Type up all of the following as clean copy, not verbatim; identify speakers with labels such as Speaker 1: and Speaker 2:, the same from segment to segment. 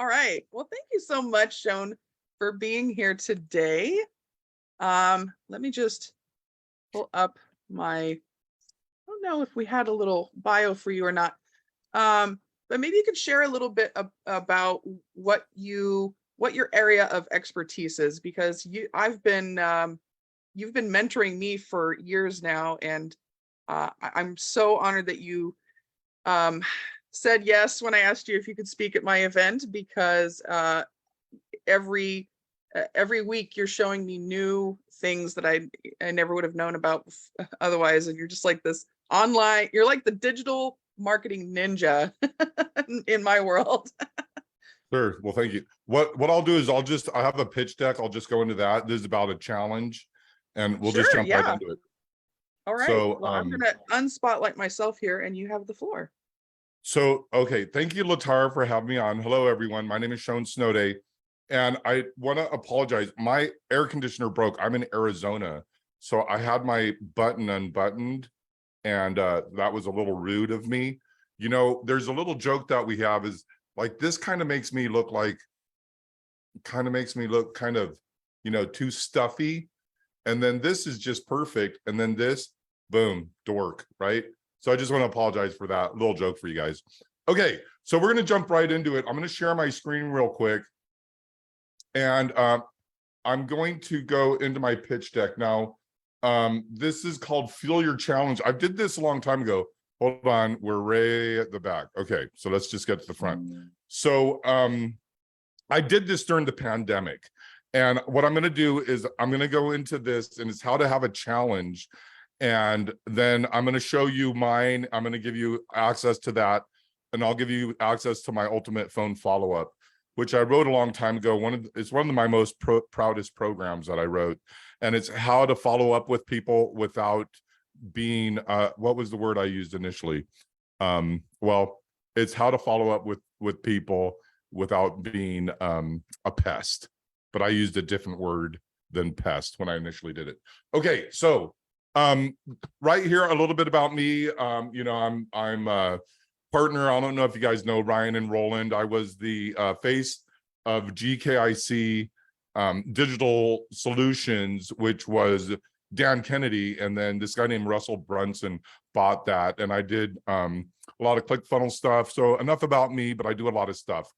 Speaker 1: All right. Well, thank you so much, Shoan, for being here today. Let me just pull up my, I don't know if we had a little bio for you or not. But maybe you could share a little bit about what your area of expertise is, because you've been mentoring me for years now, and I'm so honored that you said yes when I asked you if you could speak at my event, because every week you're showing me new things that I never would have known about otherwise, and you're just like this online, you're like the digital marketing ninja in my world.
Speaker 2: Sure. Well, thank you. What I'll do is I have a pitch deck. I'll just go into that. This is about a challenge, and we'll just jump right into it.
Speaker 1: All right. So well, I'm gonna unspotlight myself here, and you have the floor.
Speaker 2: So, okay. Thank you, Latara, for having me on. Hello, everyone. My name is Shoan Snoday, and I want to apologize. My air conditioner broke. I'm in Arizona, so I had my button unbuttoned, and that was a little rude of me. You know, there's a little joke that we have is like, this kind of makes me look kind of, you know, too stuffy. And then this is just perfect. And then this, boom, dork, right? So I just want to apologize for that little joke for you guys. Okay, so we're going to jump right into it. I'm going to share my screen real quick. And I'm going to go into my pitch deck now. This is called Feel Your Challenge. I did this a long time ago. Hold on, we're way at the back. Okay, so let's just get to the front. So I did this during the pandemic. And what I'm going to do is I'm going to go into this, and it's how to have a challenge. And then I'm going to show you mine. I'm going to give you access to that. And I'll give you access to my ultimate phone follow-up, which I wrote a long time ago. It's one of my most proudest programs that I wrote. And it's how to follow up with people without being, what was the word I used initially? Well, it's how to follow up with people without being a pest. But I used a different word than pest when I initially did it. Okay, so right here, a little bit about me. You know, I'm a partner. I don't know if you guys know Ryan and Roland. I was the face of GKIC Digital Solutions, which was Dan Kennedy, and then this guy named Russell Brunson bought that, and I did a lot of ClickFunnels stuff. So enough about me, but I do a lot of stuff.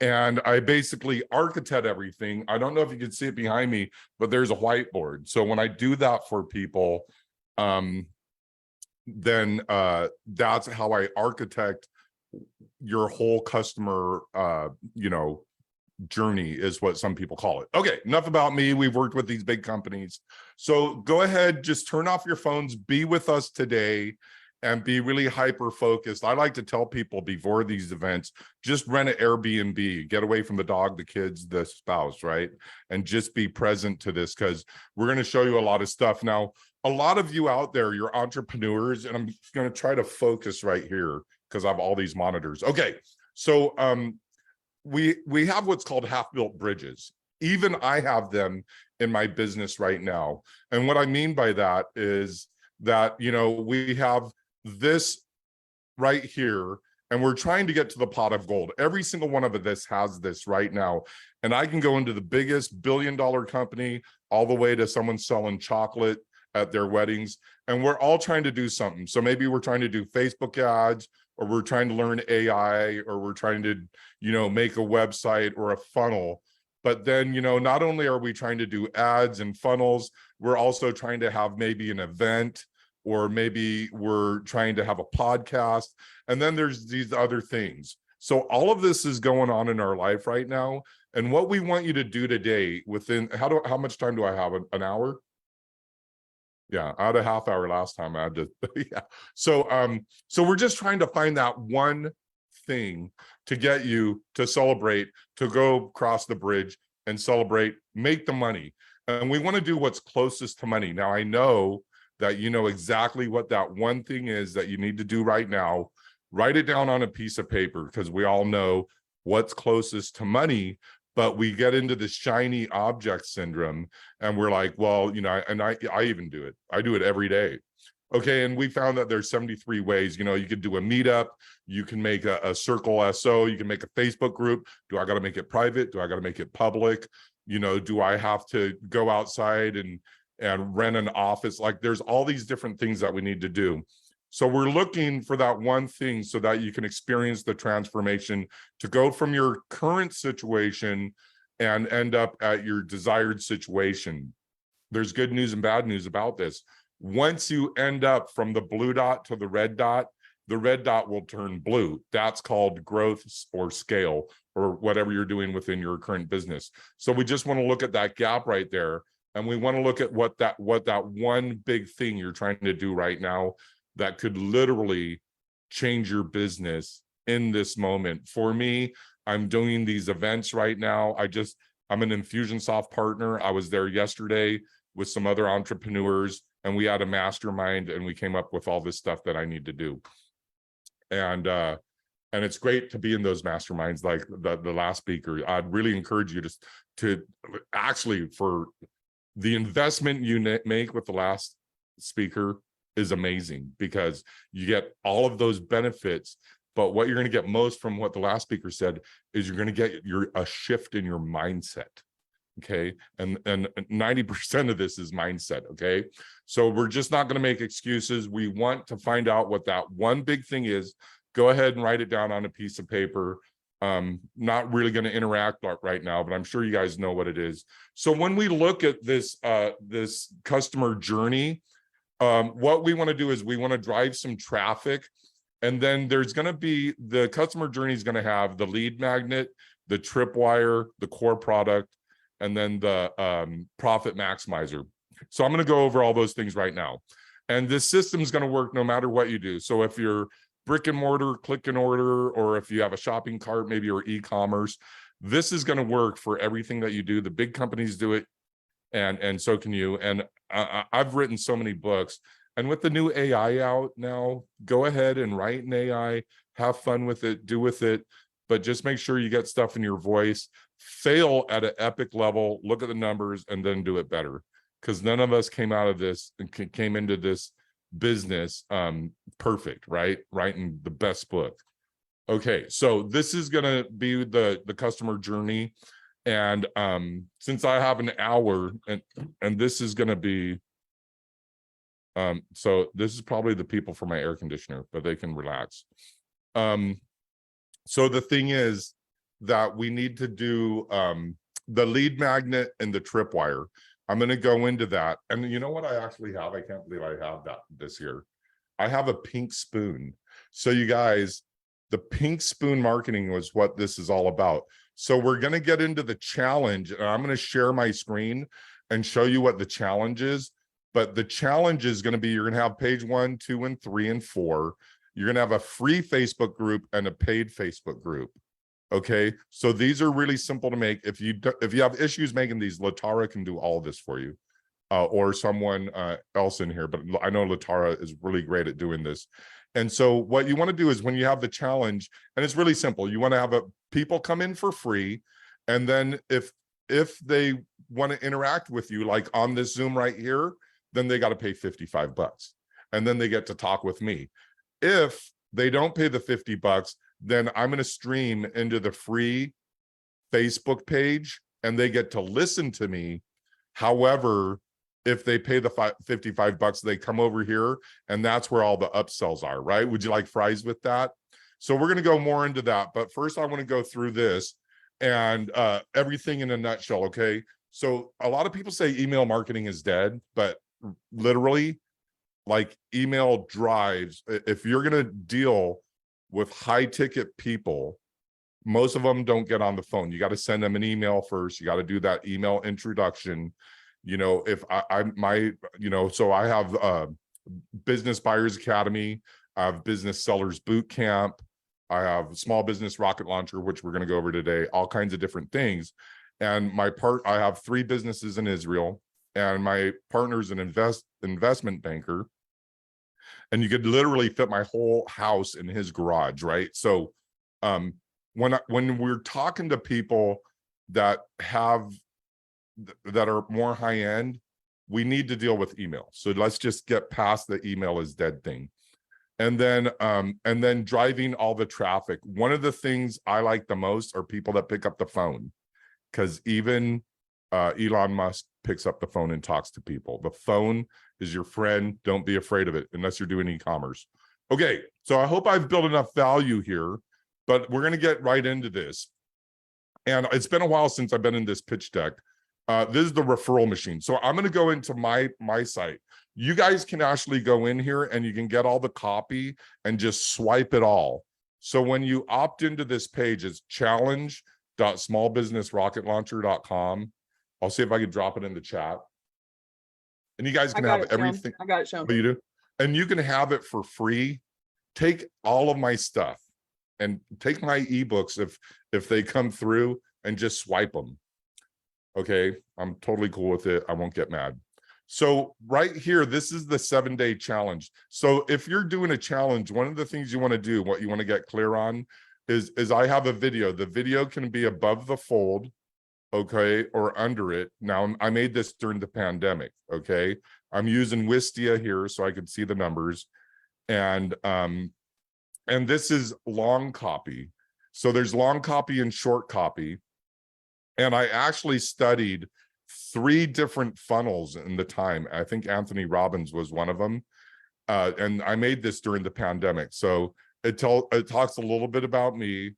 Speaker 2: And I basically architect everything. I don't know if you can see it behind me, but there's a whiteboard. So when I do that for people, then that's how I architect your whole customer, you know, journey is what some people call it. Okay, enough about me. We've worked with these big companies. So go ahead, just turn off your phones, be with us today, and be really hyper focused. I like to tell people before these events, just rent an Airbnb, get away from the dog, the kids, the spouse, right? And just be present to this, because we're going to show you a lot of stuff. Now, a lot of you out there, you're entrepreneurs, and I'm going to try to focus right here because I have all these monitors. Okay, so we have what's called half-built bridges. Even I have them in my business right now. And what I mean by that is that, you know, we have this right here, and we're trying to get to the pot of gold. Every single one of this has this right now. And I can go into the biggest billion-dollar company all the way to someone selling chocolate at their weddings. And we're all trying to do something. So maybe we're trying to do Facebook ads, or we're trying to learn AI, or we're trying to, you know, make a website or a funnel. But then, you know, not only are we trying to do ads and funnels, we're also trying to have maybe an event, or maybe we're trying to have a podcast. And then there's these other things. So all of this is going on in our life right now. And what we want you to do today within, how much time do I have? An hour? Yeah, I had a half hour last time. I had to, yeah. So we're just trying to find that one thing to get you to celebrate, to go across the bridge and celebrate, make the money. And we want to do what's closest to money. Now, I know that you know exactly what that one thing is that you need to do right now. Write it down on a piece of paper, because we all know what's closest to money. But we get into the shiny object syndrome, and we're like, well, you know, and I even do it. I do it every day. Okay, and we found that there's 73 ways. You could do a meetup, you can make a circle SO, you can make a Facebook group. Do I got to make it private? Do I got to make it public? Do I have to go outside and rent an office? Like, there's all these different things that we need to do. So we're looking for that one thing so that you can experience the transformation to go from your current situation and end up at your desired situation. There's good news and bad news about this. Once you end up from the blue dot to the red dot will turn blue. That's called growth or scale, or whatever you're doing within your current business. So we just want to look at that gap right there. And we want to look at what that one big thing you're trying to do right now that could literally change your business in this moment. For me, I'm doing these events right now. I'm an Infusionsoft partner. I was there yesterday with some other entrepreneurs, and we had a mastermind, and we came up with all this stuff that I need to do. And it's great to be in those masterminds like the last speaker. I'd really encourage you to actually, for the investment you make with the last speaker is amazing, because you get all of those benefits. But what you're going to get most from what the last speaker said is you're going to get a shift in your mindset. Okay. And 90% of this is mindset. Okay. So we're just not going to make excuses. We want to find out what that one big thing is. Go ahead and write it down on a piece of paper. Not really going to interact right now, but I'm sure you guys know what it is. So when we look at this customer journey, what we want to do is we want to drive some traffic. And then there's going to be, the customer journey is going to have the lead magnet, the tripwire, the core product, and then the profit maximizer. So I'm going to go over all those things right now. And this system is going to work no matter what you do. So if you're brick and mortar, click and order, or if you have a shopping cart, maybe, or e-commerce, this is going to work for everything that you do. The big companies do it, and so can you. And I've written so many books. And with the new AI out now, go ahead and write an AI, have fun with it, do with it, but just make sure you get stuff in your voice. Fail at an epic level, look at the numbers, and then do it better. Because none of us came out of this and came into this business perfect, right? Writing the best book. Okay, so this is gonna be the customer journey. And since I have an hour, and this is gonna be, so this is probably the people for my air conditioner, but they can relax. So the thing is that we need to do the lead magnet and the tripwire. I'm going to go into that. And you know what I actually have? I can't believe I have that this year. I have a pink spoon. So you guys, the pink spoon marketing was what this is all about. So we're going to get into the challenge, and I'm going to share my screen and show you what the challenge is. But the challenge is going to be, you're going to have page 1, 2, and 3, and 4. You're going to have a free Facebook group and a paid Facebook group. Okay, so these are really simple to make. If you have issues making these, Latara can do all of this for you, or someone else in here. But I know Latara is really great at doing this. And so what you want to do is, when you have the challenge, and it's really simple, you want to have people come in for free, and then if they want to interact with you, like on this Zoom right here, then they got to pay $55, and then they get to talk with me. If they don't pay the $50, then I'm going to stream into the free Facebook page, and they get to listen to me. However, if they pay the $55, they come over here, and that's where all the upsells are, right? Would you like fries with that? So we're going to go more into that. But first, I want to go through this and everything in a nutshell, okay? So a lot of people say email marketing is dead, but literally, like, email drives. If you're going to deal with high ticket people, most of them don't get on the phone. You got to send them an email first. You got to do that email introduction. If so I have Business Buyers Academy, I have Business Sellers Boot Camp, I have Small Business Rocket Launcher, which we're going to go over today, all kinds of different things. And I have 3 businesses in Israel, and my partner's an investment banker. And you could literally fit my whole house in his garage, right? So when we're talking to people that are more high end, we need to deal with email. So let's just get past the email is dead thing. And then driving all the traffic. One of the things I like the most are people that pick up the phone, because even Elon Musk picks up the phone and talks to people. The phone is your friend. Don't be afraid of it unless you're doing e-commerce. Okay, so I hope I've built enough value here, but we're going to get right into this. And it's been a while since I've been in this pitch deck. This is the referral machine. So I'm going to go into my site. You guys can actually go in here and you can get all the copy and just swipe it all. So when you opt into this page, it's challenge.smallbusinessrocketlauncher.com. I'll see if I can drop it in the chat. And you guys can have everything.
Speaker 1: I got it shown.
Speaker 2: Oh, you do? And you can have it for free. Take all of my stuff and take my ebooks if they come through and just swipe them. Okay, I'm totally cool with it. I won't get mad. So right here, this is the 7-day challenge. So if you're doing a challenge, one of the things you want to do, what you want to get clear on is I have a video. The video can be above the fold, okay, or under it. Now, I made this during the pandemic, okay? I'm using Wistia here so I can see the numbers. And this is long copy. So there's long copy and short copy. And I actually studied 3 different funnels in the time. I think Anthony Robbins was one of them. And I made this during the pandemic. So it talks a little bit about me.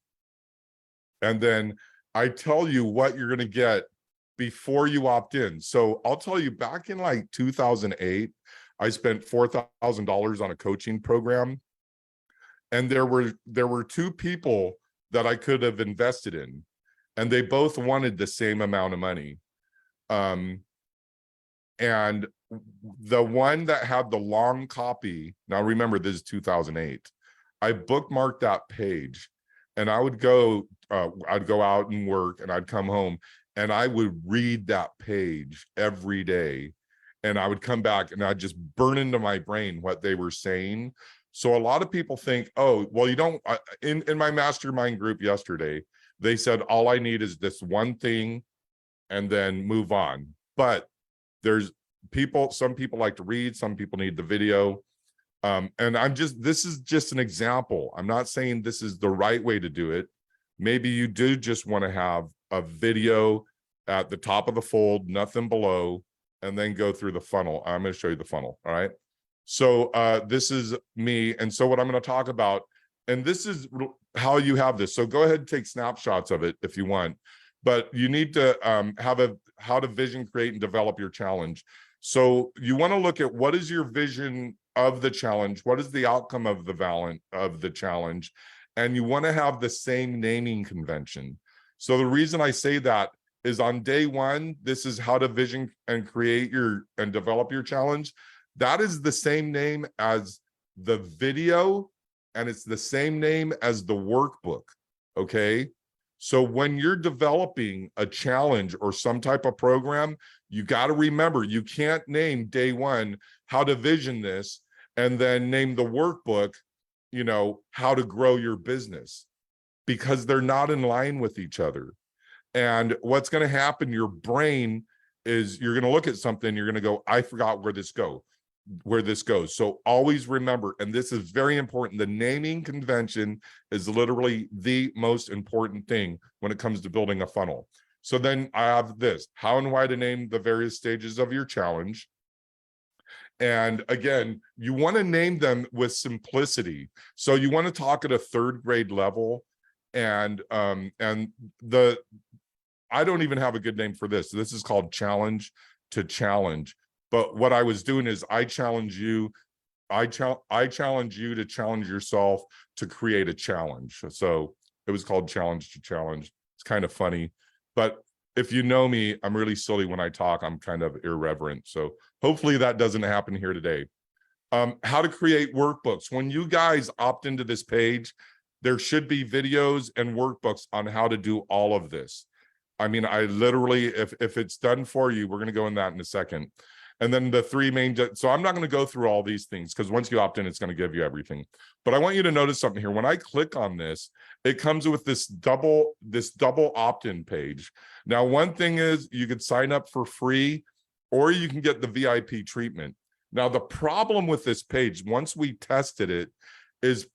Speaker 2: And then I tell you what you're going to get before you opt in. So I'll tell you, back in like 2008, I spent $4,000 on a coaching program. And there were 2 people that I could have invested in, and they both wanted the same amount of money. And the one that had the long copy, now remember this is 2008, I bookmarked that page, and I would go, I'd go out and work, and I'd come home and I would read that page every day. And I would come back and I'd just burn into my brain what they were saying. So a lot of people think, oh, well, you don't, in my mastermind group yesterday, they said, all I need is this one thing and then move on. But there's people, some people like to read, some people need the video. And this is just an example. I'm not saying this is the right way to do it. Maybe you do just want to have a video at the top of the fold, nothing below, and then go through the funnel. I'm going to show you the funnel. All right. So this is me. And so what I'm going to talk about, and this is how you have this. So go ahead and take snapshots of it if you want, but you need to have how to vision, create, and develop your challenge. So you want to look at what is your vision of the challenge? What is the outcome of the challenge? And you want to have the same naming convention. So the reason I say that is on day 1, this is how to vision and create and develop your challenge. That is the same name as the video, and it's the same name as the workbook, okay? So when you're developing a challenge or some type of program, you got to remember, you can't name day 1, how to vision this, and then name the workbook, you know, how to grow your business, because they're not in line with each other. And what's going to happen, your brain is, you're going to look at something, you're going to go, I forgot where this goes. So always remember, and this is very important, the naming convention is literally the most important thing when it comes to building a funnel. So then I have this, how and why to name the various stages of your challenge. And again, you want to name them with simplicity. So you want to talk at a 3rd grade level. And I don't even have a good name for this. This is called challenge to challenge. But what I was doing is I challenge you to challenge yourself to create a challenge. So it was called challenge to challenge. It's kind of funny, but if you know me, I'm really silly when I talk. I'm kind of irreverent. So hopefully that doesn't happen here today. How to create workbooks. When you guys opt into this page, there should be videos and workbooks on how to do all of this. I mean, I literally, if it's done for you, we're going to go in that in a second. And then the 3 main, so I'm not going to go through all these things because once you opt in, it's going to give you everything. But I want you to notice something here. When I click on this, it comes with this double opt-in page. Now, one thing is you could sign up for free or you can get the VIP treatment. Now, the problem with this page, once we tested it, is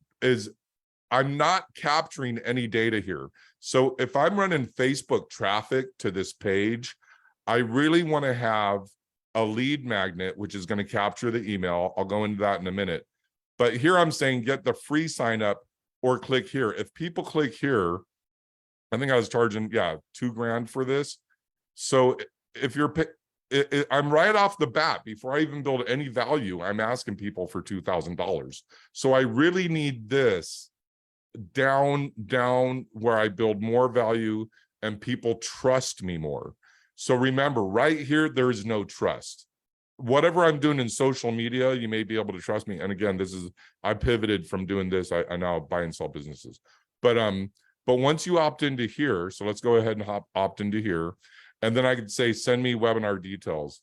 Speaker 2: I'm not capturing any data here. So if I'm running Facebook traffic to this page, I really want to have a lead magnet, which is going to capture the email. I'll go into that in a minute. But here I'm saying get the free sign up or click here. If people click here, I think I was charging, yeah, $2,000 for this. So if you're, I'm right off the bat, before I even build any value, I'm asking people for $2,000. So I really need this down where I build more value and people trust me more. So remember, right here, there is no trust. Whatever I'm doing in social media, you may be able to trust me. And again, I pivoted from doing this. I now buy and sell businesses. But once you opt into here, so let's go ahead and opt into here. And then I could say, send me webinar details.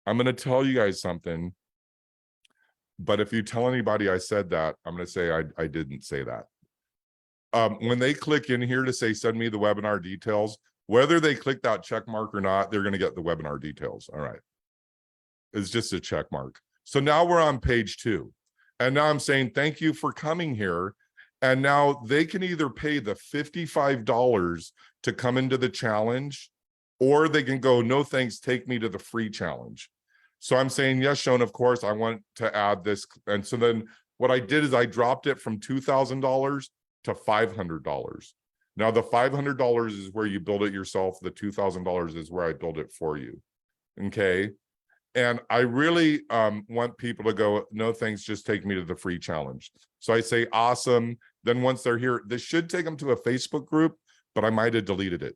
Speaker 2: I'm going to tell you guys something. But if you tell anybody I said that, I'm going to say I didn't say that. When they click in here to say, send me the webinar details, whether they click that check mark or not, they're going to get the webinar details. All right. It's just a check mark. So now we're on page 2. And now I'm saying, thank you for coming here. And now they can either pay the $55 to come into the challenge, or they can go, no thanks, take me to the free challenge. So I'm saying, yes, Shoan, of course, I want to add this. And so then what I did is I dropped it from $2,000 to $500. Now the $500 is where you build it yourself. The $2,000 is where I build it for you. Okay. And I really want people to go, no thanks, just take me to the free challenge. So I say, awesome. Then once they're here, this should take them to a Facebook group, but I might have deleted it.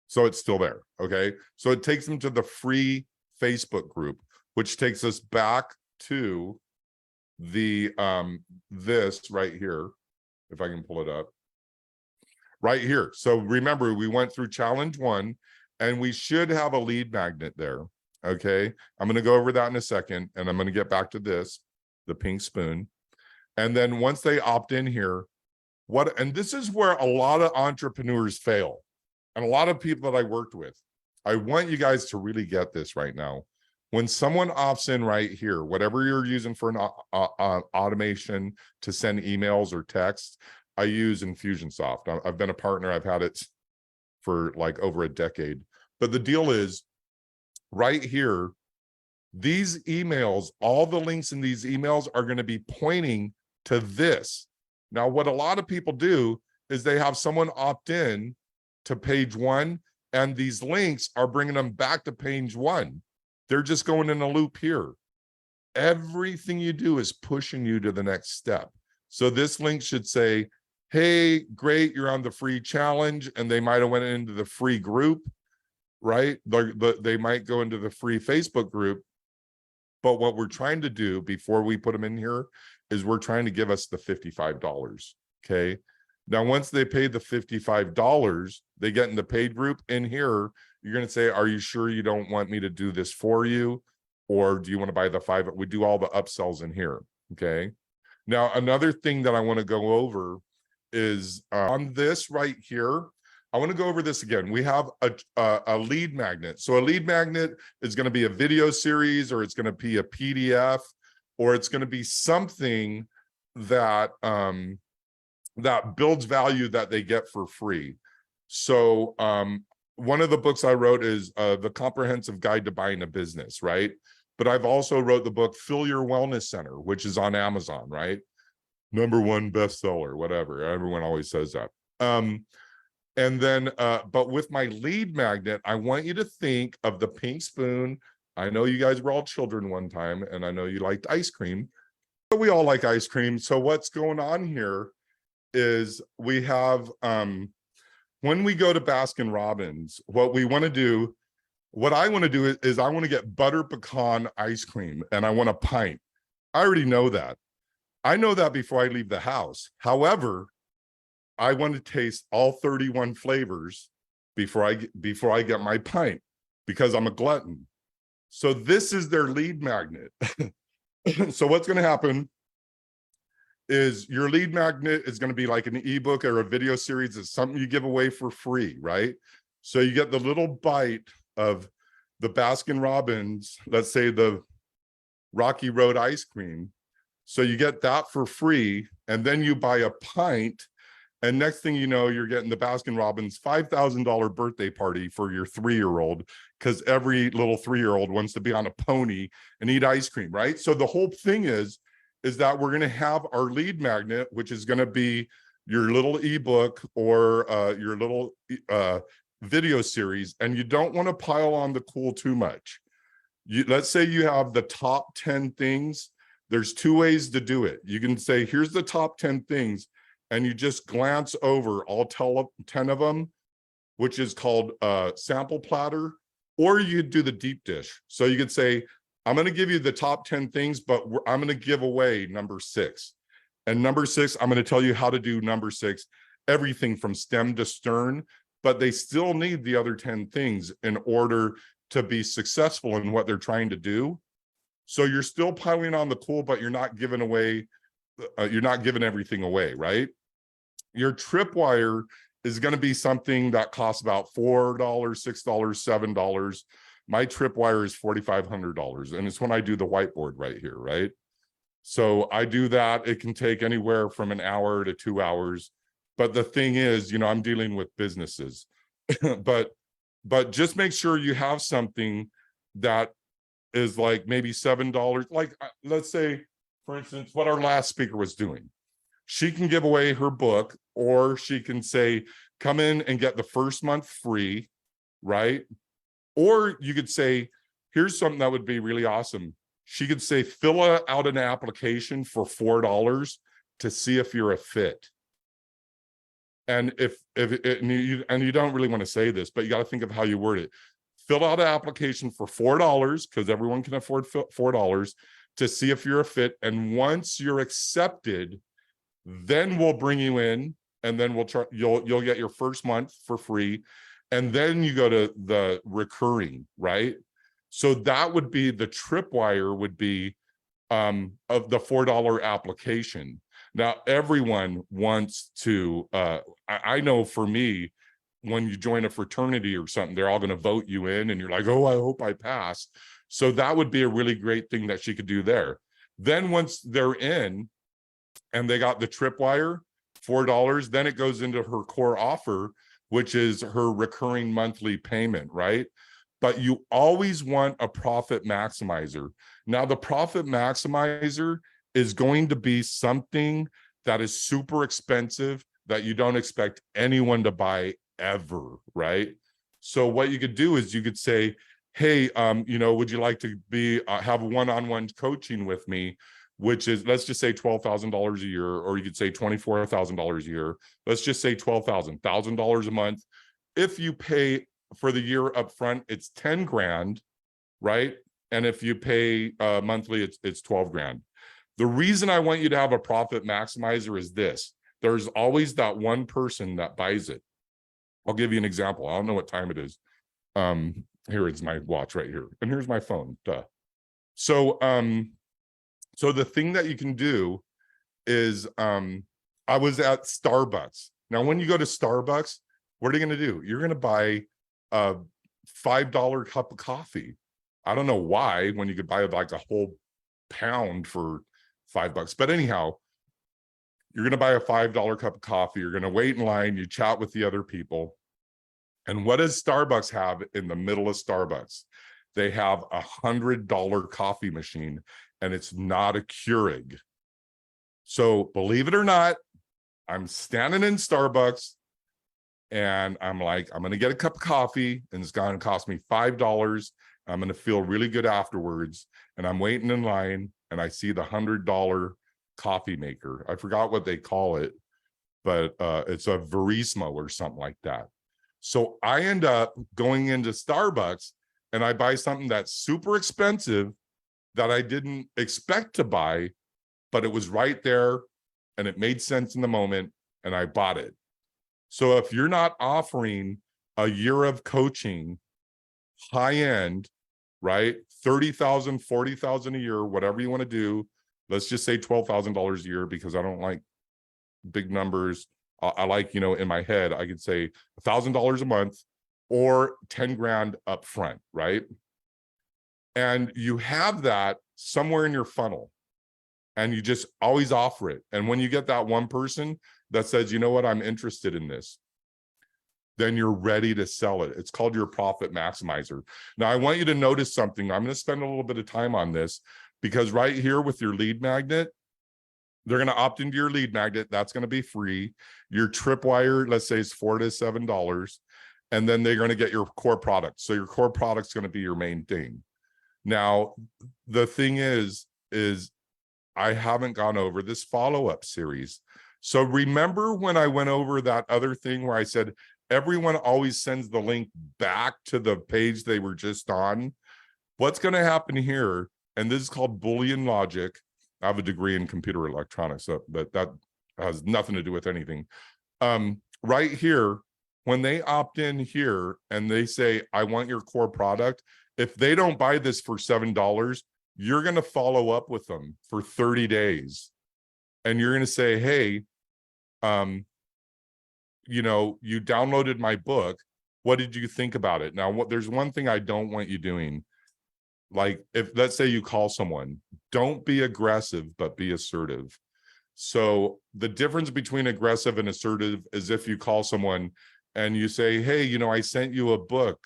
Speaker 2: So it's still there. Okay. So it takes them to the free Facebook group, which takes us back to the this right here, if I can pull it up right here. So remember, we went through challenge 1 and we should have a lead magnet there. Okay, I'm going to go over that in a second, and I'm going to get back to this, the pink spoon. And then once they opt in here, and this is where a lot of entrepreneurs fail, and a lot of people that I worked with, I want you guys to really get this right now. When someone opts in right here, whatever you're using for an automation to send emails or texts, I use Infusionsoft. I've been a partner. I've had it for like over a decade. But the deal is, right here, these emails, all the links in these emails are going to be pointing to this. Now, what a lot of people do is they have someone opt in to page 1, and these links are bringing them back to page 1. They're just going in a loop here. Everything you do is pushing you to the next step. So this link should say, hey, great, you're on the free challenge, and they might have went into the free group, right? They might go into the free Facebook group. But what we're trying to do before we put them in here is we're trying to give us the $55. Okay. Now, once they pay the $55, they get in the paid group. In here, you're going to say, are you sure you don't want me to do this for you? Or do you want to buy the 5? We do all the upsells in here. Okay. Now, another thing that I want to go over is on this right here. I want to go over this again. We have a lead magnet. So a lead magnet is going to be a video series, or it's going to be a PDF, or it's going to be something that that builds value that they get for free. So one of the books I wrote is The Comprehensive Guide to Buying a Business, right? But I've also wrote the book Fill Your Wellness Center, which is on Amazon, right? #1 bestseller, whatever. Everyone always says that. And then, but with my lead magnet, I want you to think of the pink spoon. I know you guys were all children one time, and I know you liked ice cream, but we all like ice cream. So what's going on here is we have, when we go to Baskin Robbins, what we want to do, what I want to do is I want to get butter pecan ice cream, and I want a pint. I already know that. I know that before I leave the house. However, I want to taste all 31 flavors before I get my pint, because I'm a glutton. So this is their lead magnet. So what's going to happen is your lead magnet is going to be like an ebook or a video series. It's something you give away for free, right? So you get the little bite of the Baskin Robbins, let's say the Rocky Road ice cream. So you get that for free, and then you buy a pint, and next thing you know, you're getting the Baskin Robbins $5,000 birthday party for your 3-year-old, because every little 3-year-old wants to be on a pony and eat ice cream, right? So the whole thing is that we're going to have our lead magnet, which is going to be your little ebook or your little video series, and you don't want to pile on the cool too much. Let's say you have the top 10 things. There's 2 ways to do it. You can say, here's the top 10 things, and you just glance over all 10 of them, which is called sample platter, or you could do the deep dish. So you could say, I'm going to give you the top 10 things, but I'm going to give away number 6. And number 6, I'm going to tell you how to do number 6, everything from stem to stern, but they still need the other 10 things in order to be successful in what they're trying to do. So you're still piling on the cool, but you're not giving away, you're not giving everything away, right? Your tripwire is going to be something that costs about $4, $6, $7. My tripwire is $4,500, and it's when I do the whiteboard right here, right? So I do that. It can take anywhere from an hour to 2 hours. But the thing is, you know, I'm dealing with businesses, but just make sure you have something that is like maybe $7. Like, let's say, for instance, what our last speaker was doing. She can give away her book, or she can say, come in and get the first month free, right? Or you could say, here's something that would be really awesome. She could say, fill out an application for $4 to see if you're a fit. And and you don't really want to say this, but you got to think of how you word it. Fill out an application for $4, because everyone can afford $4, to see if you're a fit. And once you're accepted, then we'll bring you in, and then you'll get your first month for free, and then you go to the recurring, right? So that would be the tripwire, would be of the $4 application. Now everyone wants to I know for me, when you join a fraternity or something, they're all going to vote you in, and you're like, oh, I hope I pass. So that would be a really great thing that she could do there. Then once they're in and they got the tripwire, $4, then it goes into her core offer, which is her recurring monthly payment, right? But you always want a profit maximizer. Now, the profit maximizer is going to be something that is super expensive that you don't expect anyone to buy ever, right? So what you could do is you could say, hey, you know, would you like to be have one-on-one coaching with me, which is, let's just say $12,000 a year, or you could say $24,000 a year. Let's just say $1,000 a month. If you pay for the year up front, it's 10 grand, right? And if you pay monthly, it's 12 grand. The reason I want you to have a profit maximizer is this: there's always that one person that buys it. I'll give you an example. I don't know what time it is. Here is my watch right here, and here's my phone. Duh. So the thing that you can do is, I was at Starbucks. Now, when you go to Starbucks, what are you going to do? You're going to buy a $5 cup of coffee. I don't know why, when you could buy like a whole pound for $5. But anyhow, you're going to buy a $5 cup of coffee. You're going to wait in line. You chat with the other people. And what does Starbucks have in the middle of Starbucks? They have a $100 coffee machine, and it's not a Keurig. So believe it or not, I'm standing in Starbucks, and I'm like, I'm going to get a cup of coffee, and it's going to cost me $5. I'm going to feel really good afterwards. And I'm waiting in line, and I see the $100 coffee maker. I forgot what they call it, but it's a Verismo or something like that. So I end up going into Starbucks, and I buy something that's super expensive that I didn't expect to buy, but it was right there, and it made sense in the moment, and I bought it. So if you're not offering a year of coaching, high end, right? 30,000, 40,000 a year, whatever you want to do. Let's just say $12,000 a year, because I don't like big numbers. I like, you know, in my head, I could say $1,000 a month or 10 grand up front, right? And you have that somewhere in your funnel, and you just always offer it. And when you get that one person that says, you know what, I'm interested in this, then you're ready to sell it. It's called your profit maximizer. Now, I want you to notice something. I'm going to spend a little bit of time on this, because right here with your lead magnet, they're going to opt into your lead magnet. That's going to be free. Your tripwire, let's say, is $4 to $7. And then they're going to get your core product. So your core product's going to be your main thing. Now, the thing is I haven't gone over this follow-up series. So remember when I went over that other thing where I said, everyone always sends the link back to the page they were just on? What's going to happen here, and this is called Boolean logic. I have a degree in computer electronics, but that has nothing to do with anything. Right here, when they opt in here and they say, I want your core product, if they don't buy this for $7, you're going to follow up with them for 30 days. And you're going to say, hey, you know, you downloaded my book. What did you think about it? Now, there's one thing I don't want you doing. Like, if let's say you call someone, don't be aggressive, but be assertive. So the difference between aggressive and assertive is if you call someone and you say, hey, you know, I sent you a book.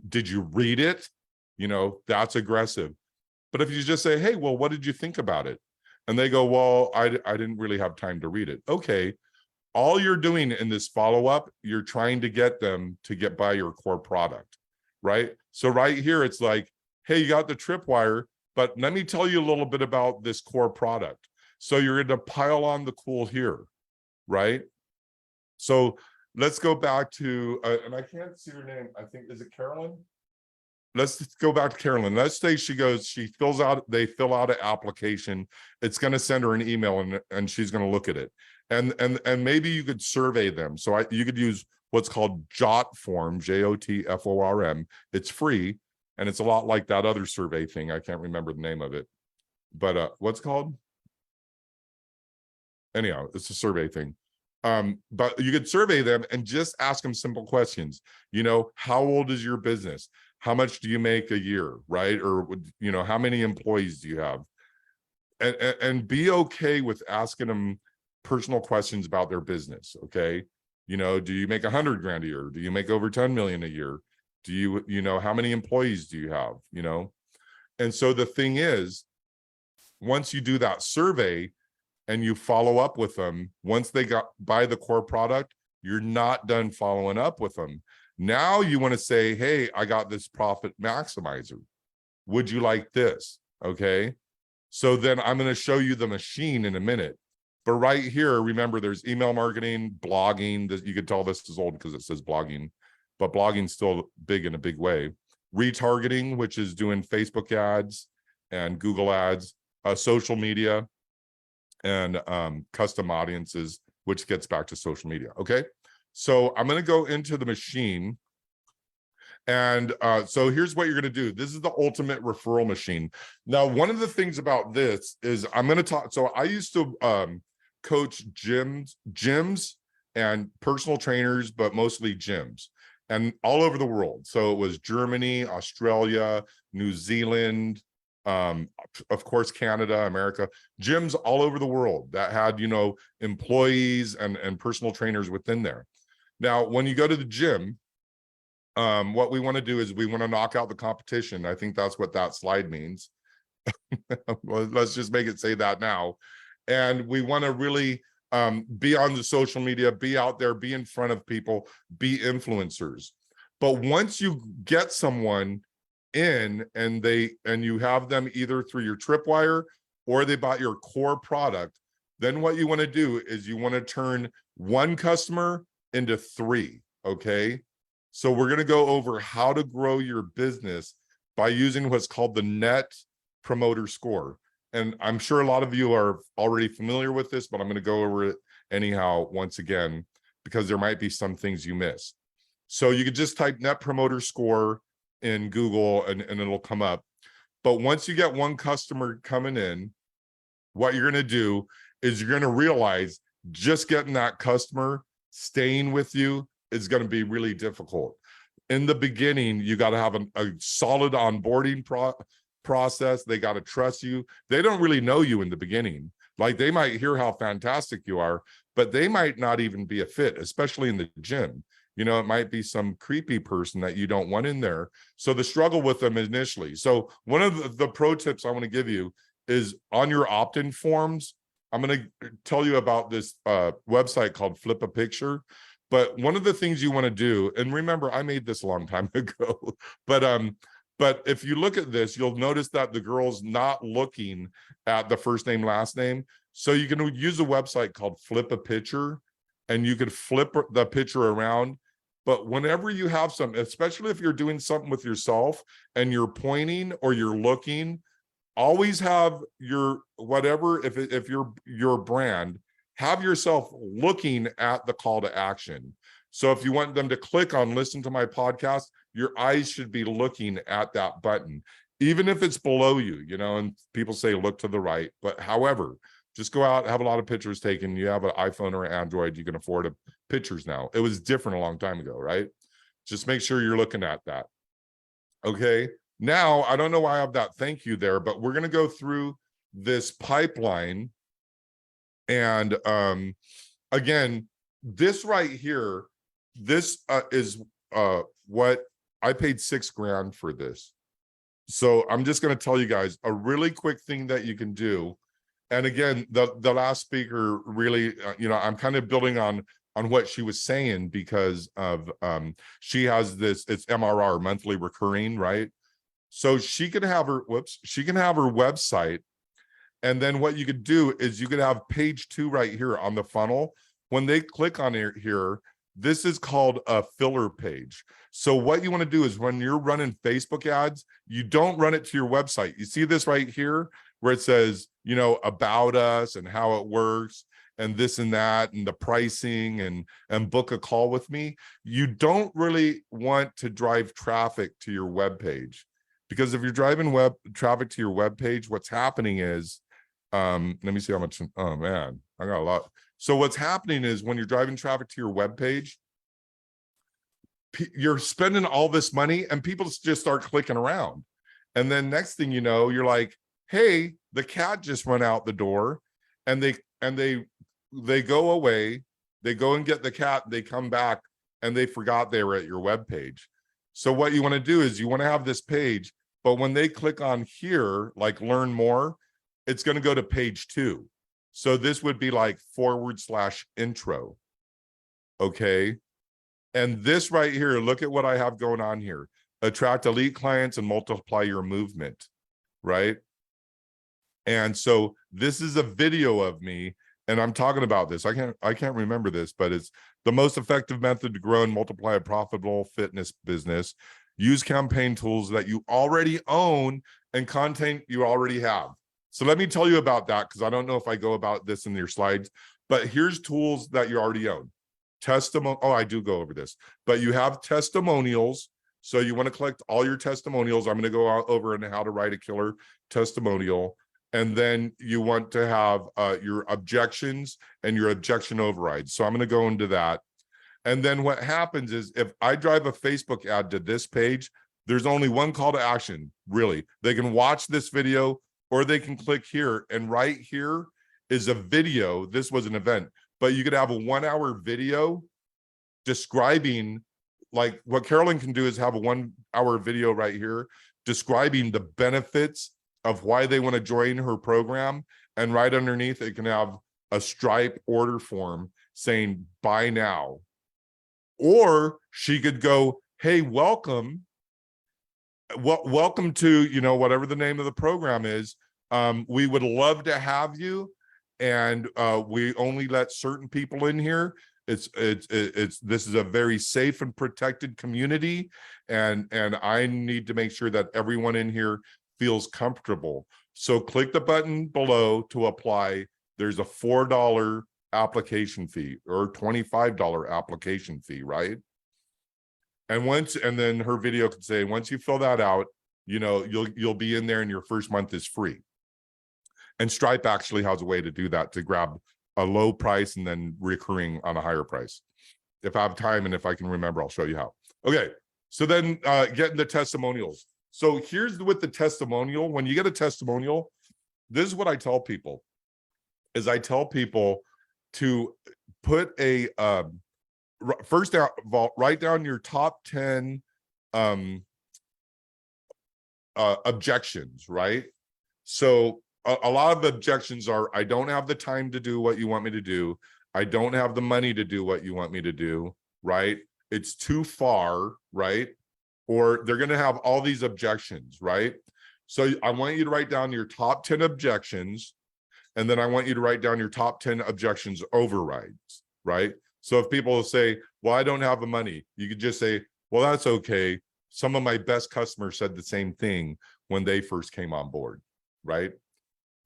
Speaker 2: Did you read it? You know, that's aggressive. But if you just say, hey, well, what did you think about it? And they go, well, I didn't really have time to read it. Okay. All you're doing in this follow-up, you're trying to get them to buy your core product, right? So right here, it's like, hey, you got the tripwire, but let me tell you a little bit about this core product. So you're going to pile on the cool here, right? So let's go back to, and I can't see her name. I think, is it Carolyn? Let's go back to Carolyn. Let's say they fill out an application. It's going to send her an email, and she's going to look at it. And maybe you could survey them. So you could use what's called JOTForm, JOTFORM. It's free, and it's a lot like that other survey thing. I can't remember the name of it, but what's it called? Anyhow, it's a survey thing. But you could survey them and just ask them simple questions. You know, how old is your business? How much do you make a year, right? Or, you know, how many employees do you have? And be okay with asking them personal questions about their business, okay? You know, do you make 100 grand a year? Do you make over 10 million a year? Do you know, how many employees do you have, you know? And so the thing is, once you do that survey and you follow up with them, once they buy the core product, you're not done following up with them. Now you want to say, hey, I got this profit maximizer. Would you like this? Okay. So then I'm going to show you the machine in a minute. But right here, remember, there's email marketing, blogging. You could tell this is old because it says blogging, but blogging's still big in a big way. Retargeting, which is doing Facebook ads and Google ads, social media, and custom audiences, which gets back to social media. Okay. So I'm going to go into the machine. And so here's what you're going to do. This is the ultimate referral machine. Now, one of the things about this is I'm going to talk. So I used to coach gyms and personal trainers, but mostly gyms, and all over the world. So it was Germany, Australia, New Zealand, of course, Canada, America, gyms all over the world that had, you know, employees and personal trainers within there. Now, when you go to the gym, what we want to do is we want to knock out the competition. I think that's what that slide means. Well, let's just make it say that now. And we want to really be on the social media, be out there, be in front of people, be influencers. But once you get someone in and you have them either through your tripwire or they bought your core product, then what you want to do is you want to turn one customer into 3. Okay. So we're going to go over how to grow your business by using what's called the Net Promoter Score. And I'm sure a lot of you are already familiar with this, but I'm going to go over it anyhow once again, because there might be some things you miss. So you could just type Net Promoter Score in Google and it'll come up. But once you get one customer coming in, what you're going to do is you're going to realize just getting that customer staying with you is going to be really difficult. in the beginning, you got to have a solid onboarding process. They got to trust you. They don't really know you in the beginning. Like, they might hear how fantastic you are, but they might not even be a fit, especially in the gym. You know, it might be some creepy person that you don't want in there. So the struggle with them initially. So one of the pro tips I want to give you is on your opt-in forms. I'm going to tell you about this website called Flip a Picture. But one of the things you want to do, and remember, I made this a long time ago, but if you look at this, you'll notice that the girl's not looking at the first name, last name. So you can use a website called Flip a Picture, and you could flip the picture around. But whenever you have something, especially if you're doing something with yourself and you're pointing or you're looking, always have your whatever, if you're your brand, have yourself looking at the call to action. So if you want them to click on listen to my podcast, your eyes should be looking at that button, even if it's below you, you know, and people say look to the right. But however, just go out, have a lot of pictures taken. You have an iPhone or an Android, you can afford pictures now. It was different a long time ago, right? Just make sure you're looking at that. Okay. Now, I don't know why I have that thank you there, but we're going to go through this pipeline. And again, this right here, this is what I paid $6,000 for this. So I'm just going to tell you guys a really quick thing that you can do. And again, the last speaker really, you know, I'm kind of building on what she was saying because of she has this, it's MRR, monthly recurring, right? So she can have her, she can have her website. And then what you could do is you could have page 2 right here on the funnel. When they click on it here, this is called a filler page. So what you want to do is when you're running Facebook ads, you don't run it to your website. You see this right here where it says, you know, about us and how it works and this and that and the pricing and book a call with me. You don't really want to drive traffic to your web page, because if you're driving web traffic to your web page, what's happening is, let me see how much, oh man, I got a lot. So what's happening is when you're driving traffic to your web page, you're spending all this money and people just start clicking around. And then next thing you know, you're like, hey, the cat just went out the door, and they go away, they go and get the cat, they come back and they forgot they were at your web page. So what you want to do is you want to have this page, but when they click on here, like learn more, it's going to go to page 2. So this would be like /intro. Okay. And this right here, look at what I have going on here. Attract elite clients and multiply your movement, right? And so this is a video of me, and I'm talking about this. I can't remember this, but it's the most effective method to grow and multiply a profitable fitness business. Use campaign tools that you already own and content you already have. So let me tell you about that, because I don't know if I go about this in your slides, but here's tools that you already own. Oh, I do go over this, but you have testimonials. So you want to collect all your testimonials. I'm going to go over and how to write a killer testimonial. And then you want to have your objections and your objection overrides. So I'm going to go into that. And then what happens is if I drive a Facebook ad to this page, there's only one call to action, really. They can watch this video or they can click here. And right here is a video. This was an event, but you could have a 1-hour video describing, like what Carolyn can do is have a 1-hour video right here describing the benefits of why they want to join her program. And right underneath it can have a Stripe order form saying buy now. Or she could go, hey, welcome to, you know, whatever the name of the program is. We would love to have you. And we only let certain people in here. This is a very safe and protected community. And I need to make sure that everyone in here feels comfortable. So click the button below to apply. There's a $4 application fee or $25 application fee, right? And then her video could say, once you fill that out, you know, you'll be in there and your first month is free. And Stripe actually has a way to do that, to grab a low price and then recurring on a higher price. If I have time and if I can remember, I'll show you how. Okay, So then getting the testimonials. So here's with the testimonial. When you get a testimonial, this is what I tell people, is I tell people to put a, first of all, write down your top 10 objections, right? So a lot of the objections are, I don't have the time to do what you want me to do. I don't have the money to do what you want me to do, right? It's too far, right? Or they're going to have all these objections, right? So I want you to write down your top 10 objections, and then I want you to write down your top 10 objections overrides, right? So if people say, well, I don't have the money, you could just say, well, that's okay. Some of my best customers said the same thing when they first came on board, right?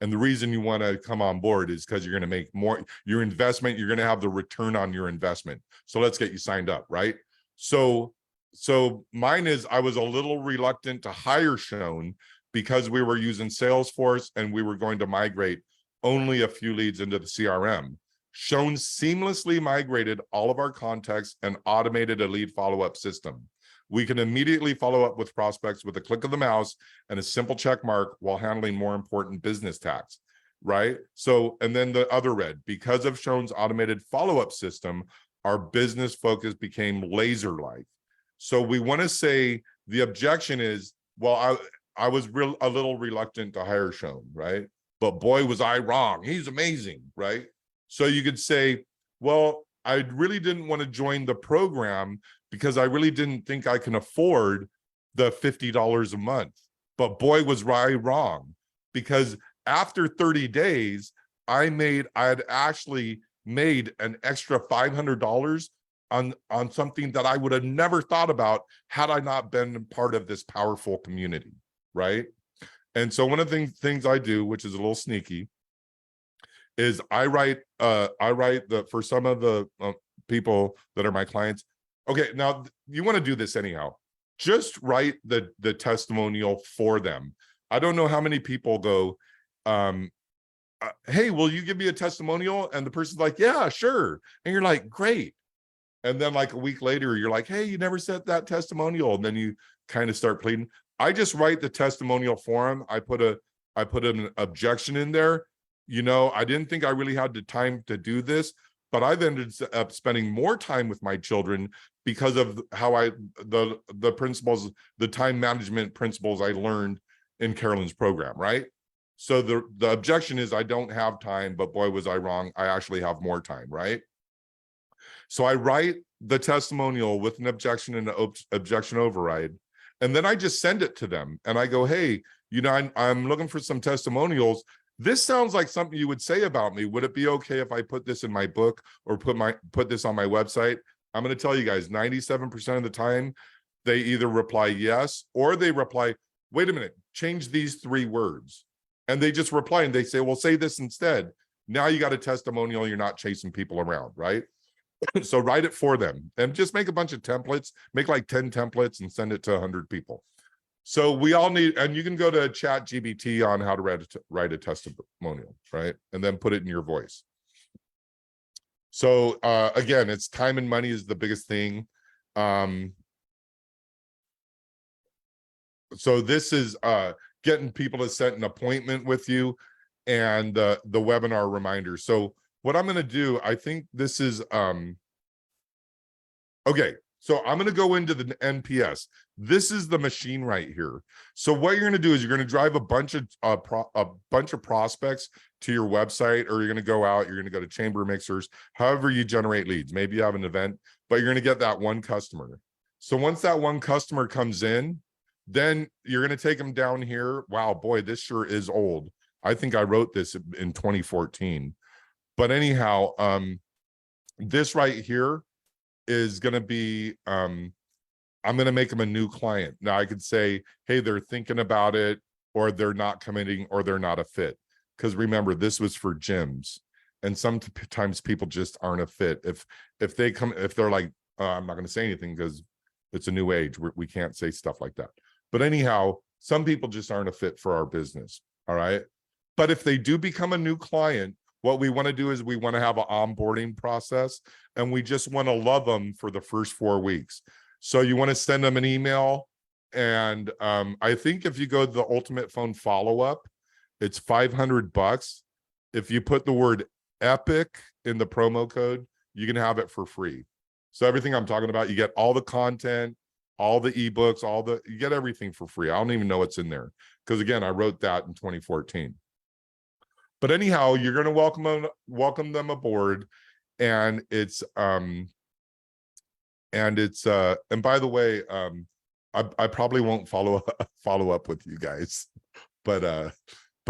Speaker 2: And the reason you want to come on board is because you're going to make more, your investment, you're going to have the return on your investment. So let's get you signed up, right? So mine is, I was a little reluctant to hire Shoan because we were using Salesforce and we were going to migrate only a few leads into the CRM. Shoan seamlessly migrated all of our contacts and automated a lead follow-up system. We can immediately follow up with prospects with a click of the mouse and a simple check mark while handling more important business tasks, right? So, and then the other red, because of Shoan's automated follow-up system, our business focus became laser-like. So we want to say the objection is, well, I was a little reluctant to hire Shoan, right? But boy, was I wrong. He's amazing, right? So you could say, well, I really didn't want to join the program because I really didn't think I can afford the $50 a month. But boy, was I wrong, because after 30 days, I had actually made an extra $500 on something that I would have never thought about had I not been part of this powerful community, right? And so one of the things I do, which is a little sneaky, is I write for some of the people that are my clients. Okay, now you want to do this anyhow. Just write the testimonial for them. I don't know how many people go, hey, will you give me a testimonial? And the person's like, yeah, sure. And you're like, great. And then like a week later, you're like, hey, you never sent that testimonial. And then you kind of start pleading. I just write the testimonial for them. I put an objection in there. You know, I didn't think I really had the time to do this, but I've ended up spending more time with my children because of how the principles, the time management principles I learned in Carolyn's program, right? So the objection is I don't have time, but boy, was I wrong. I actually have more time, right? So I write the testimonial with an objection and an objection override, and then I just send it to them. And I go, hey, you know, I'm looking for some testimonials. This sounds like something you would say about me. Would it be okay if I put this in my book or put this on my website? I'm going to tell you guys, 97% of the time, they either reply yes, or they reply, wait a minute, change these 3 words. And they just reply and they say, well, say this instead. Now you got a testimonial. You're not chasing people around, right? So write it for them and just make a bunch of templates, make like 10 templates and send it to 100 people. So we all need, and you can go to ChatGPT on how to write a testimonial, right? And then put it in your voice. So again, it's time and money is the biggest thing. So this is getting people to set an appointment with you and the webinar reminder. So what I'm going to do, I think this is, okay, so I'm going to go into the NPS. This is the machine right here. So what you're going to do is you're going to drive a bunch of prospects to your website, or you're going to go out, you're going to go to chamber mixers, however you generate leads. Maybe you have an event, but you're going to get that one customer. So once that one customer comes in, then you're going to take them down here. Wow, boy, this sure is old. I think I wrote this in 2014. But anyhow, this right here is going to be, I'm going to make them a new client. Now I could say, hey, they're thinking about it, or they're not committing, or they're not a fit. Because remember, this was for gyms. And sometimes people just aren't a fit. If they're like, I'm not going to say anything because it's a new age. We can't say stuff like that. But anyhow, some people just aren't a fit for our business. All right. But if they do become a new client, what we want to do is we want to have an onboarding process, and we just want to love them for the first 4 weeks. So you want to send them an email. And I think if you go to the Ultimate Phone follow-up, it's $500. If you put the word epic in the promo code, you can have it for free. So everything I'm talking about, you get all the content, all the ebooks, you get everything for free. I don't even know what's in there. Because again, I wrote that in 2014. But anyhow, you're going to welcome them aboard. And and by the way, I probably won't follow up with you guys, but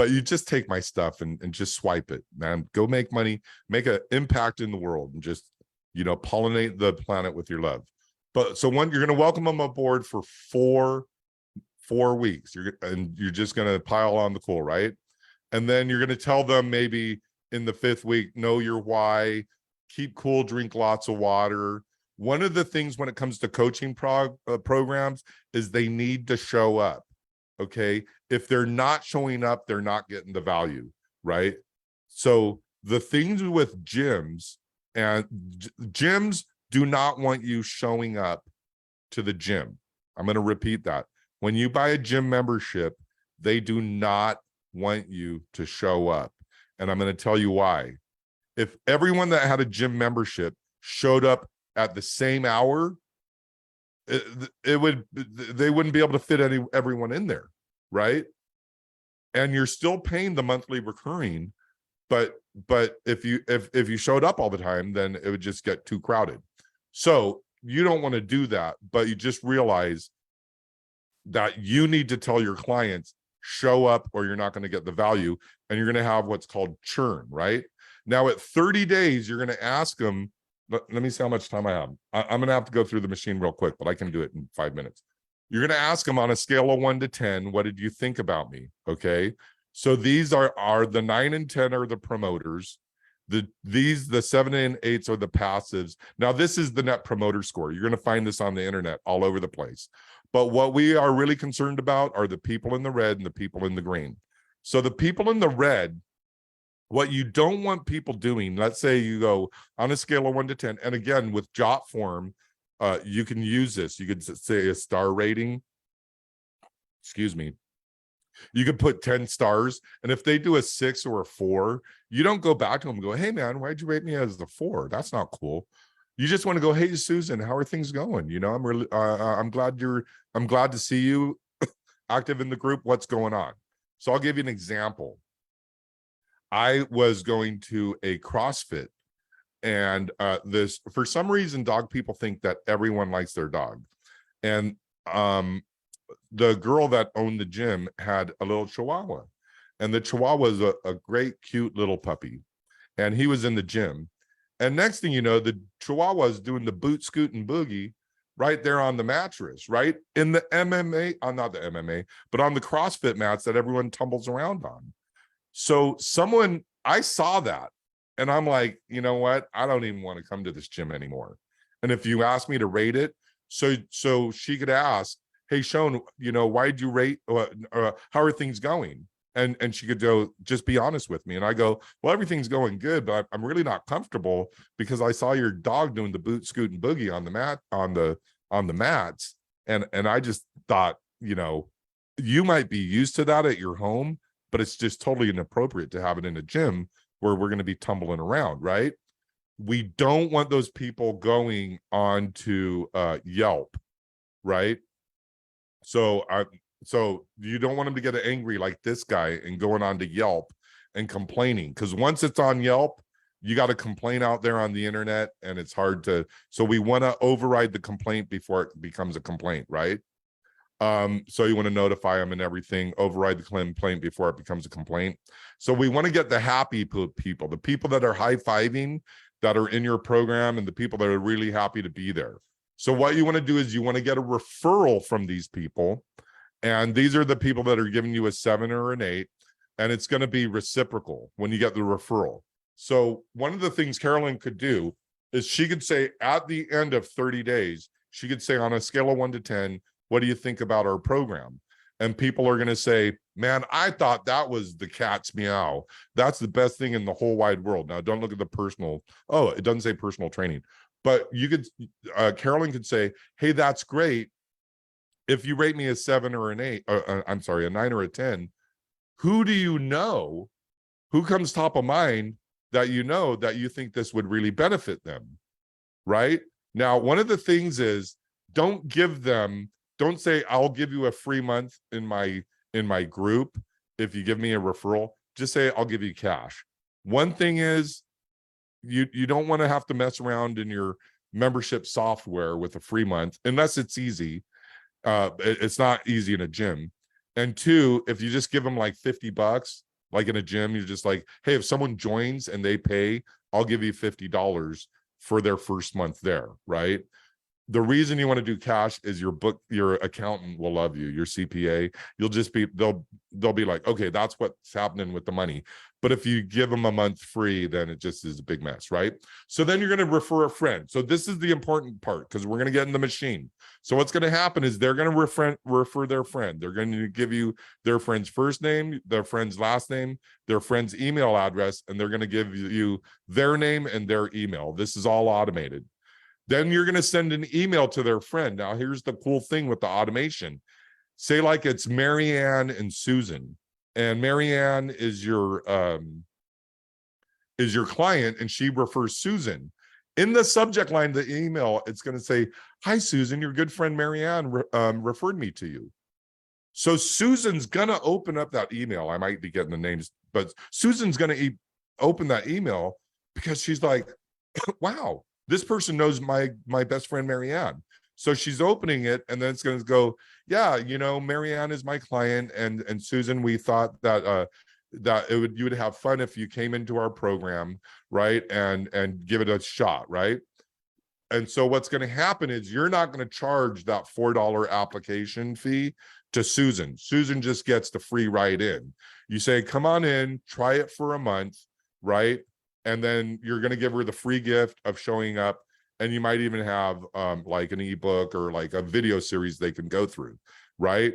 Speaker 2: you just take my stuff and just swipe it, man. Go make money, make an impact in the world, and just, pollinate the planet with your love. But so you're going to welcome them aboard for four weeks. You're just going to pile on the cool, right? And then you're going to tell them maybe in the 5th week, know your why, keep cool, drink lots of water. One of the things when it comes to coaching programs is they need to show up. Okay. If they're not showing up, they're not getting the value, right? So the things with gyms, and gyms do not want you showing up to the gym. I'm going to repeat that. When you buy a gym membership, they do not want you to show up. And I'm going to tell you why. If everyone that had a gym membership showed up at the same hour, they wouldn't be able to fit everyone in there, right? And you're still paying the monthly recurring, but if you showed up all the time, then it would just get too crowded. So you don't want to do that, but you just realize that you need to tell your clients, show up or you're not going to get the value, and you're going to have what's called churn, right? Now at 30 days, you're going to ask them, let me see how much time I have. I'm going to have to go through the machine real quick, but I can do it in 5 minutes. You're going to ask them on a scale of 1 to 10, what did you think about me? Okay. So these are the 9 and 10 are the promoters. The 7 and 8s are the passives. Now this is the net promoter score. You're going to find this on the internet all over the place. But what we are really concerned about are the people in the red and the people in the green. So the people in the red, what you don't want people doing, let's say you go on a scale of 1 to 10, and again, with Jot form, you can use this. You could say a star rating. Excuse me. You could put 10 stars. And if they do a 6 or a 4, you don't go back to them and go, hey man, why'd you rate me as the 4? That's not cool. You just want to go, hey Susan, how are things going? I'm really I'm glad to see you active in the group. What's going on? So I'll give you an example. I was going to a CrossFit, and for some reason, dog people think that everyone likes their dog. And the girl that owned the gym had a little Chihuahua, and the Chihuahua is a great, cute little puppy. And he was in the gym. And next thing you know, the Chihuahua is doing the boot, scoot, and boogie right there on the mattress, right? In the MMA, not the MMA, but on the CrossFit mats that everyone tumbles around on. So I saw that, and I'm like, you know what? I don't even want to come to this gym anymore. And if you ask me to rate it, so she could ask, hey, Shoan, why'd you rate, how are things going? And she could go, just be honest with me. And I go, well, everything's going good, but I'm really not comfortable because I saw your dog doing the boot, scoot, and boogie on the mat, on the mats. And I just thought, you might be used to that at your home, but it's just totally inappropriate to have it in a gym where we're going to be tumbling around, right? We don't want those people going on to Yelp, right? So you don't want them to get angry like this guy and going on to Yelp and complaining, because once it's on Yelp, you got to complain out there on the internet, and it's hard to. So we want to override the complaint before it becomes a complaint, right? So you want to notify them and everything, override the complaint before it becomes a complaint. So we want to get the happy people, the people that are high-fiving, that are in your program, and the people that are really happy to be there. So what you want to do is you want to get a referral from these people. And these are the people that are giving you a 7 or an 8, and it's going to be reciprocal when you get the referral. So one of the things Carolyn could do is she could say at the end of 30 days, she could say on a scale of 1 to 10, what do you think about our program? And people are going to say, man, I thought that was the cat's meow. That's the best thing in the whole wide world. Now, don't look at the personal. Oh, it doesn't say personal training. But you could, Carolyn could say, hey, that's great. If you rate me a 7 or an 8, I'm sorry, a 9 or a 10, who do you know, who comes top of mind that you know that you think this would really benefit them, right? Now, one of the things is, don't say, I'll give you a free month in my group if you give me a referral. Just say, I'll give you cash. One thing is, you don't want to have to mess around in your membership software with a free month unless it's easy. It's not easy in a gym. And two, if you just give them like $50, like in a gym, you're just like, hey, if someone joins and they pay, I'll give you $50 for their first month there, right? The reason you want to do cash is your accountant will love you, your CPA. You'll just be, they'll be like, okay, that's what's happening with the money. But if you give them a month free, then it just is a big mess, right? So then you're going to refer a friend. So this is the important part, because we're going to get in the machine. So what's going to happen is they're going to refer their friend. They're going to give you their friend's first name, their friend's last name, their friend's email address, and they're going to give you their name and their email. This is all automated. Then you're going to send an email to their friend. Now, here's the cool thing with the automation. Say like it's Marianne and Susan, and Marianne is your client, and she refers Susan. In the subject line of the email, it's going to say, hi, Susan, your good friend Marianne referred me to you. So Susan's going to open up that email. I might be getting the names, but Susan's going to open that email because she's like, wow, this person knows my best friend Marianne. So she's opening it, and then it's going to go, yeah, Marianne is my client, and Susan, we thought that you would have fun if you came into our program, right, and give it a shot, right? And so what's going to happen is you're not going to charge that $4 application fee to Susan. Susan just gets the free ride in. You say, come on in, try it for a month, right? And then you're going to give her the free gift of showing up, and you might even have like an ebook or like a video series they can go through, right?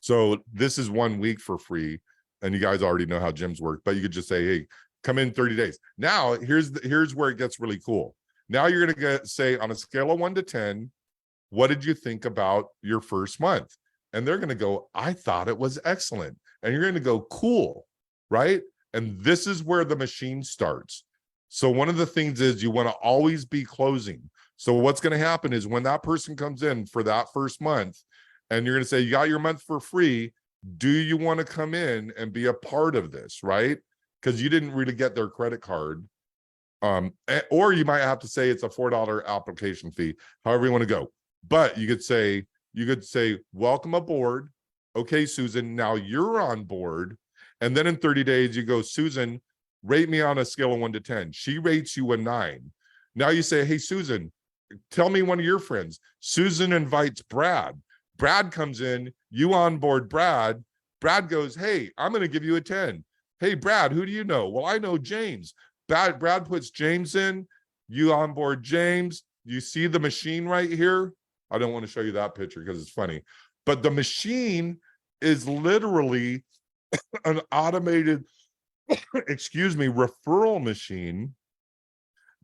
Speaker 2: So this is 1 week for free, and you guys already know how gyms work, but you could just say, hey, come in 30 days. Now, here's where it gets really cool. Now you're going to say, on a scale of 1 to 10, what did you think about your first month? And they're going to go, I thought it was excellent. And you're going to go, cool, right? And this is where the machine starts. So one of the things is you want to always be closing. So what's going to happen is when that person comes in for that first month, and you're going to say, you got your month for free, do you want to come in and be a part of this, right? Because you didn't really get their credit card. Or you might have to say it's a $4 application fee, however you want to go. But you could say, welcome aboard. Okay, Susan, now you're on board. And then in 30 days, you go, Susan, rate me on a scale of 1 to 10. She rates you a 9. Now you say, hey, Susan, tell me one of your friends. Susan invites Brad. Brad comes in, you onboard Brad. Brad goes, hey, I'm going to give you a 10. Hey, Brad, who do you know? Well, I know James. Brad puts James in, you onboard James. You see the machine right here? I don't want to show you that picture because it's funny. But the machine is literally an automated, referral machine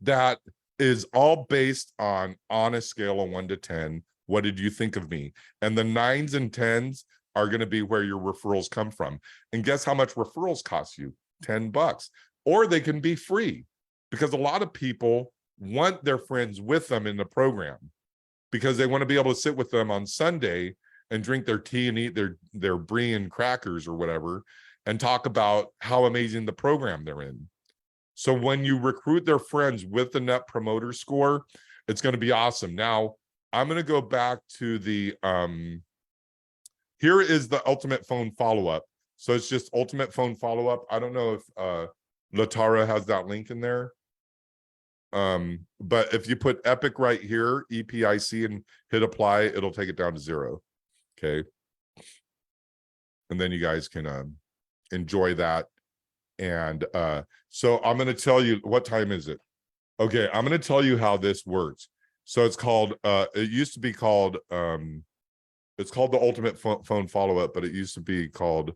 Speaker 2: that is all based on a scale of 1 to 10. What did you think of me? And the 9s and 10s are going to be where your referrals come from. And guess how much referrals cost you? $10. Or they can be free, because a lot of people want their friends with them in the program because they want to be able to sit with them on Sunday and drink their tea and eat their brie and crackers or whatever and talk about how amazing the program they're in. So when you recruit their friends with the Net Promoter Score, it's going to be awesome. Now, I'm going to go back to the, here is the Ultimate Phone Follow-Up. So it's just Ultimate Phone Follow-Up. I don't know if Latara has that link in there. But if you put Epic right here, EPIC, and hit apply, it'll take it down to 0. Okay. And then you guys can enjoy that. And so I'm going to tell you, what time is it? Okay, I'm going to tell you how this works. So it's called, it used to be called, it's called the Ultimate Phone Follow-Up, but it used to be called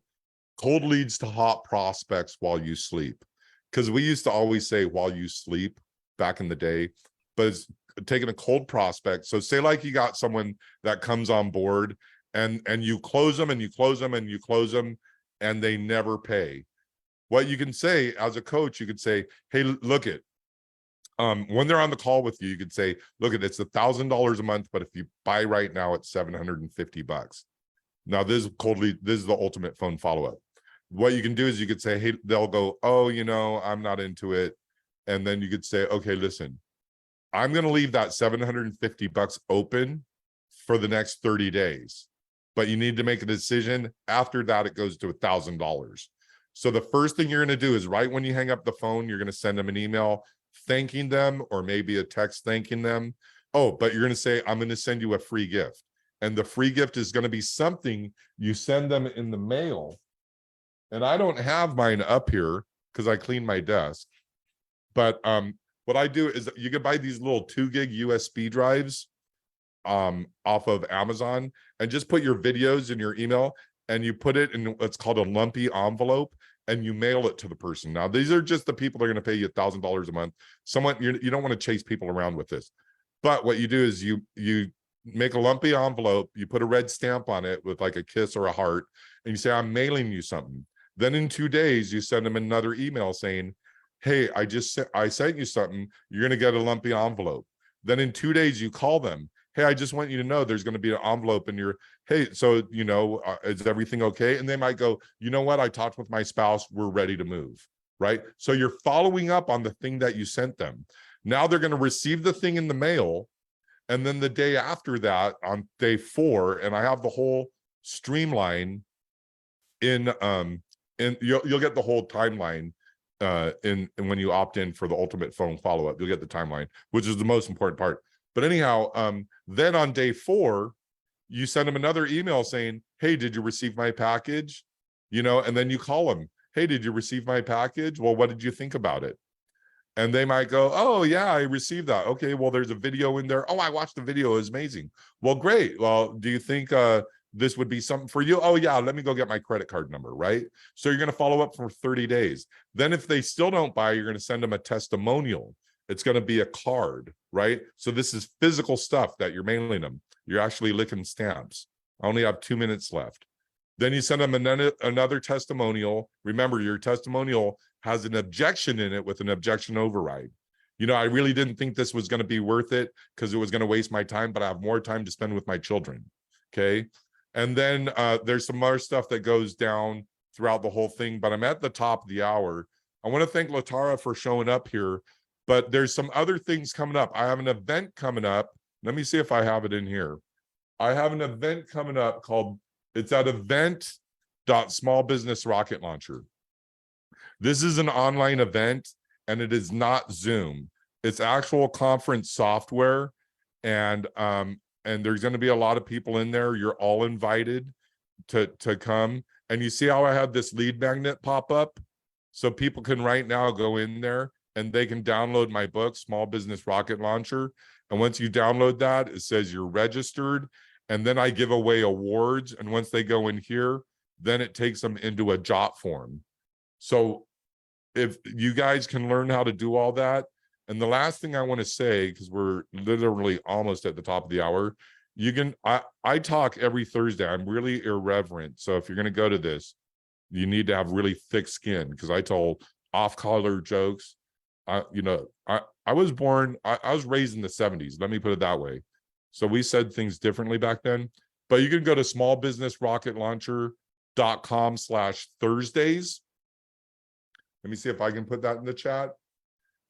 Speaker 2: Cold Leads to Hot Prospects While You Sleep. Because we used to always say while you sleep back in the day. but it's taking a cold prospect. So say like you got someone that comes on board and you close them and you close them and you close them and they never pay. What you can say as a coach, you could say, hey, look it. When they're on the call with you, you could say, look, it's $1,000 a month, but if you buy right now, it's $750. Now this is the ultimate phone follow-up. What you can do is you could say, hey, they'll go, oh, I'm not into it. And then you could say, okay, listen, I'm going to leave that $750 open for the next 30 days, but you need to make a decision. After that, it goes to $1,000. So the first thing you're going to do is right when you hang up the phone, you're going to send them an email thanking them, or maybe a text thanking them. Oh, but you're going to say, I'm going to send you a free gift. And the free gift is going to be something you send them in the mail. And I don't have mine up here because I clean my desk. But what I do is you can buy these little 2 gig USB drives off of Amazon, and just put your videos in your email and you put it in what's called a lumpy envelope and you mail it to the person. Now, these are just the people that are going to pay you $1,000 a month. You don't want to chase people around with this. But what you do is you make a lumpy envelope, you put a red stamp on it with like a kiss or a heart, and you say, I'm mailing you something. Then in 2 days, you send them another email saying, hey, I sent you something. You're going to get a lumpy envelope. Then in 2 days, you call them. Hey, I just want you to know there's going to be an envelope in your, hey, so, is everything okay? And they might go, you know what? I talked with my spouse. We're ready to move, right? So you're following up on the thing that you sent them. Now they're going to receive the thing in the mail. And then the day after that, on day 4, and I have the whole streamline in you'll get the whole timeline in when you opt in for the ultimate phone follow-up. You'll get the timeline, which is the most important part. But anyhow, then on day 4, you send them another email saying, hey, did you receive my package? And then you call them, hey, did you receive my package? Well, what did you think about it? And they might go, oh, yeah, I received that. Okay, well, there's a video in there. Oh, I watched the video. It was amazing. Well, great. Well, do you think this would be something for you? Oh, yeah, let me go get my credit card number, right? So you're going to follow up for 30 days. Then if they still don't buy, you're going to send them a testimonial. It's going to be a card, right? So this is physical stuff that you're mailing them. You're actually licking stamps. I only have 2 minutes left. Then you send them another testimonial. Remember, your testimonial has an objection in it with an objection override. I really didn't think this was going to be worth it because it was going to waste my time, but I have more time to spend with my children. Okay. And then there's some more stuff that goes down throughout the whole thing, but I'm at the top of the hour. I want to thank Latara for showing up here, but there's some other things coming up. I have an event coming up. Let me see if I have it in here. I have an event coming up called, it's at event.small business rocket launcher. This is an online event and it is not Zoom. It's actual conference software. And there's going to be a lot of people in there. You're all invited to come. And you see how I had this lead magnet pop up? So people can right now go in there and they can download my book, Small Business Rocket Launcher. And once you download that, it says you're registered. And then I give away awards. And once they go in here, then it takes them into a jot form. So if you guys can learn how to do all that. And the last thing I want to say, because we're literally almost at the top of the hour, I talk every Thursday. I'm really irreverent. So if you're going to go to this, you need to have really thick skin, because I tell off-color jokes. I was raised in the 70s. Let me put it that way. So we said things differently back then. But you can go to smallbusinessrocketlauncher.com/Thursdays. Let me see if I can put that in the chat.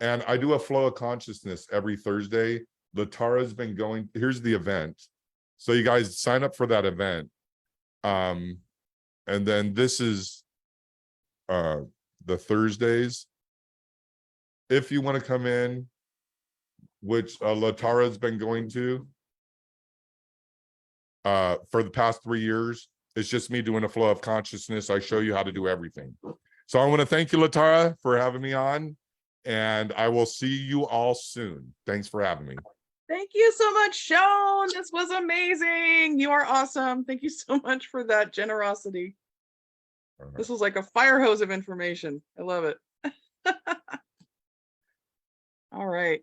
Speaker 2: And I do a flow of consciousness every Thursday. Latara's been going, here's the event. So you guys sign up for that event. And then this is the Thursdays. If you want to come in, which Latara's been going to for the past 3 years, it's just me doing a flow of consciousness. I show you how to do everything. So I want to thank you, Latara, for having me on, and I will see you all soon. Thanks for having me.
Speaker 1: Thank you so much, Shoan. This was amazing. You are awesome. Thank you so much for that generosity.
Speaker 2: Right.
Speaker 1: This was like a fire hose of information. I love it. All right.